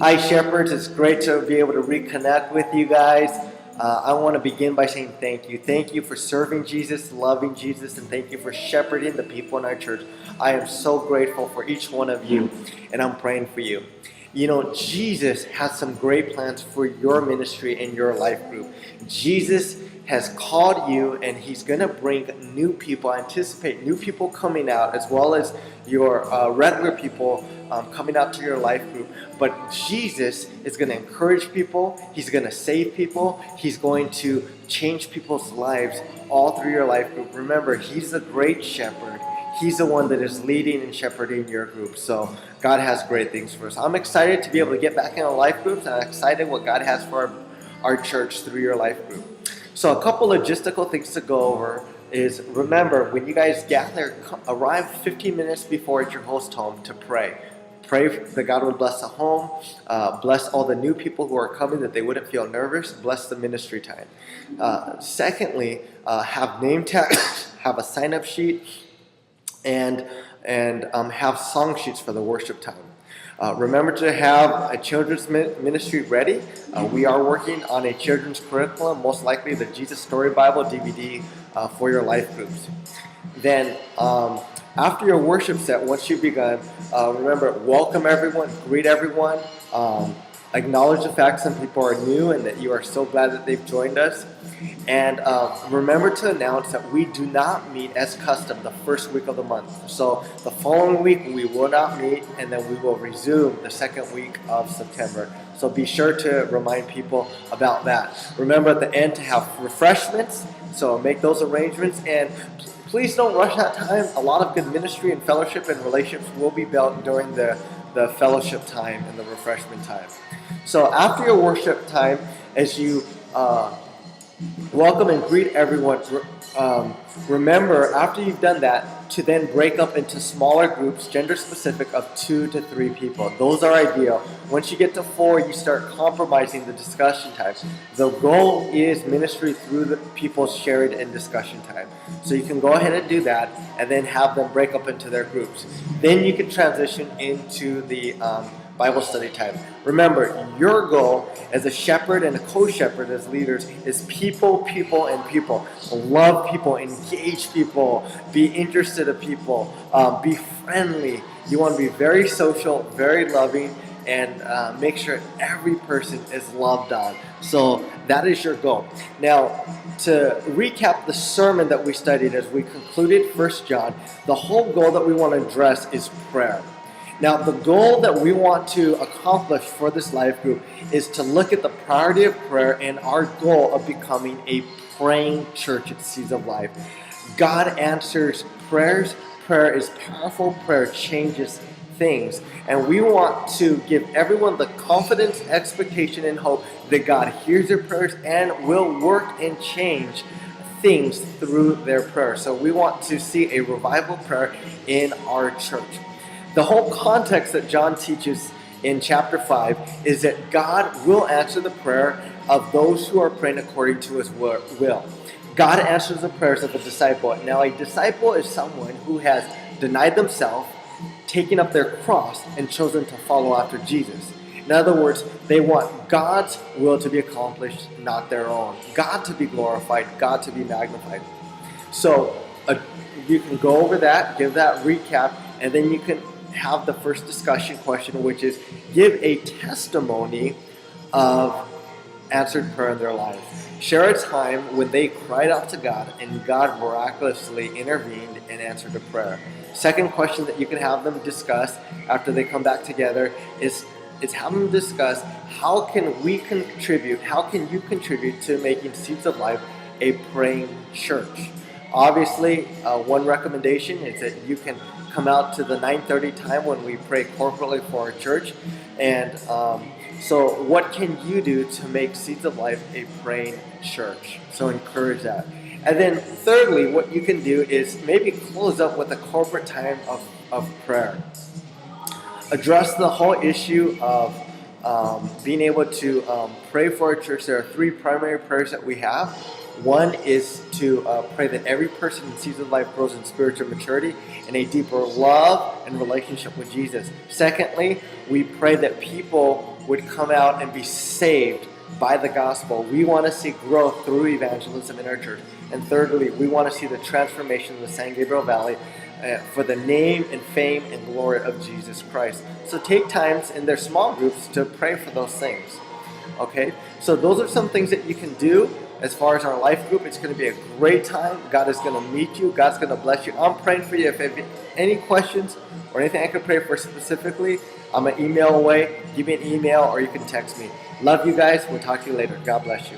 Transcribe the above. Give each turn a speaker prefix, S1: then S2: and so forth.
S1: Hi, Shepherds. It's great to be able to reconnect with you guys. I want to begin by saying thank you. Thank you for serving Jesus, loving Jesus, and thank you for shepherding the people in our church. I am so grateful for each one of you, and I'm praying for you. You know, Jesus has some great plans for your ministry and your life group. Jesus has called you, and he's going to bring new people. I anticipate new people coming out, as well as your regular people coming out to your life group. But Jesus is going to encourage people. He's going to save people. He's going to change people's lives all through your life group. Remember, he's the great shepherd. He's the one that is leading and shepherding your group. So God has great things for us. I'm excited to be able to get back into life groups, and I'm excited what God has for our church through your life group. So a couple logistical things to go over is, remember, when you guys gather, arrive 15 minutes before at your host home to pray. Pray that God would bless the home, bless all the new people who are coming, that they wouldn't feel nervous, bless the ministry time. Secondly, have name tags, have a sign-up sheet, and have song sheets for the worship time. Remember to have a children's ministry ready. We are working on a children's curriculum, most likely the Jesus Story Bible DVD for your life groups. Then after your worship set, once you've begun, remember, welcome everyone, greet everyone, acknowledge the fact some people are new and that you are so glad that they've joined us. And remember to announce that we do not meet as custom the first week of the month. So the following week we will not meet, and then we will resume the second week of September. So be sure to remind people about that. Remember at the end to have refreshments, so make those arrangements, and please don't rush that time. A lot of good ministry and fellowship and relationships will be built during the fellowship time and the refreshment time. So after your worship time, as you welcome and greet everyone, remember, after you've done that, to then break up into smaller groups, gender specific, of 2 to 3 people. Those are ideal. Once you get to 4, you start compromising the discussion time. The goal is ministry through the people's shared and discussion time. So you can go ahead and do that, and then have them break up into their groups. Then you can transition into the Bible study time. Remember, your goal as a shepherd and a co-shepherd as leaders is people, and people. Love people, engage people, be interested in people, be friendly. You want to be very social, very loving, and make sure every person is loved on. So that is your goal. Now, to recap the sermon that we studied as we concluded 1 John, the whole goal that we want to address is prayer. Now, the goal that we want to accomplish for this life group is to look at the priority of prayer and our goal of becoming a praying church at Seeds of Life. God answers prayers. Prayer is powerful. Prayer changes things. And we want to give everyone the confidence, expectation, and hope that God hears their prayers and will work and change things through their prayer. So we want to see a revival prayer in our church. The whole context that John teaches in chapter 5 is that God will answer the prayer of those who are praying according to his will. God answers the prayers of a disciple. Now, a disciple is someone who has denied themselves, taken up their cross, and chosen to follow after Jesus. In other words, they want God's will to be accomplished, not their own. God to be glorified, God to be magnified. So you can go over that, give that recap, and then you can have the first discussion question, which is give a testimony of answered prayer in their lives. Share a time when they cried out to God and God miraculously intervened and answered a prayer. Second question that you can have them discuss after they come back together is have them discuss how can you contribute to making Seeds of Life a praying church. Obviously, one recommendation is that you can come out to the 9:30 time when we pray corporately for our church. And so what can you do to make Seeds of Life a praying church? So encourage that. And then thirdly, what you can do is maybe close up with a corporate time of prayer. Address the whole issue of being able to pray for our church. There are 3 primary prayers that we have. One is to pray that every person in Seeds of Life grows in spiritual maturity and a deeper love and relationship with Jesus. Secondly, we pray that people would come out and be saved by the gospel. We want to see growth through evangelism in our church. And thirdly, we want to see the transformation of the San Gabriel Valley for the name and fame and glory of Jesus Christ. So take times in their small groups to pray for those things. Okay? So those are some things that you can do. As far as our life group, it's going to be a great time. God is going to meet you. God's going to bless you. I'm praying for you. If you have any questions or anything I could pray for specifically, I'm an email away. Give me an email or you can text me. Love you guys. We'll talk to you later. God bless you.